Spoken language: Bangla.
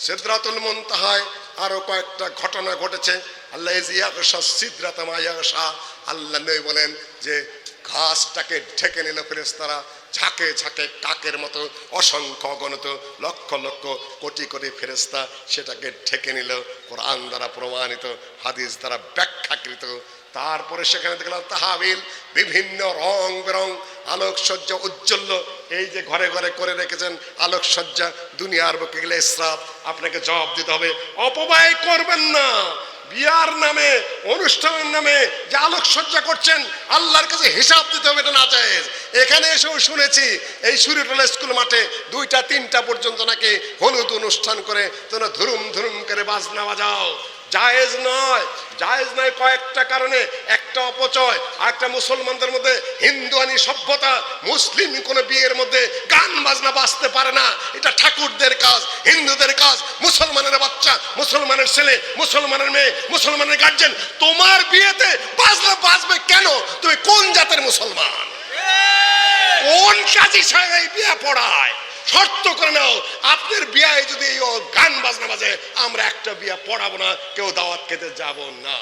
সিদরাতুল মুনতাহায় আরো কয়েকটা ঘটনা ঘটেছে। আল্লাহ ইয়াগশা সিদরাতা মা ইয়াগশা, আল্লাহ নবী বলেন যে ঘাসটাকে ঢেকে নিল ফেরেশতারা, ঝাঁকে ঝাঁকে কাকের মতো অসংখ্য অগণিত লক্ষ লক্ষ কোটি কোটি ফেরেশতা সেটাকে ঢেকে নিল। কোরআন দ্বারা প্রমাণিত, হাদিস দ্বারা ব্যাখ্যাকৃত। তারপরে সেখানে দেখলাম তাহাবিল, বিভিন্ন রং বেরং আলোকসজ্জা উজ্জ্বল। এই যে ঘরে ঘরে করে রেখেছেন আলোকসজ্জা, দুনিয়ার বুকে গেলে ইসরাফ, আপনাকে জবাব দিতে হবে। অপব্যয় করবেন না। বিয়ার নামে, অনুষ্ঠানের নামে যে আলোকসজ্জা করছেন, আল্লাহর কাছে হিসাব দিতে হবে, এটা না জায়েজ। এখানে এসেও শুনেছি এই সুরিটোলা স্কুল মাঠে 2টা 3টা পর্যন্ত নাকি হলুদ অনুষ্ঠান করে তোমরা ধুরুম ধুরুম করে বাজনা বাজাও। জায়েজ নয়, জায়েজ নয় কয়েকটা কারণে। একটা অপচয়, আর একটা মুসলমানদের মধ্যে হিন্দুয়ানি সভ্যতা। মুসলিম কোন বিয়ের মধ্যে গান বাজনা বাজতে পারে না, এটা ঠাকুরদের কাজ, হিন্দুদের কাজ। মুসলমানের বাচ্চা, মুসলমানের ছেলে, মুসলমানের মেয়ে, মুসলমানের গার্জেন, তোমার বিয়েতে বাজনা বাজবে কেন? তুমি কোন জাতের মুসলমান? কোন কাজী সাহেব বিয়ে পড়ায়? শর্ত করে নাও, আপনার বিয়ে যদি গান বাজনা বাজে, আমরা একটা বিয়ে পড়াবো না, কেউ দাওয়াত খেতে যাব না।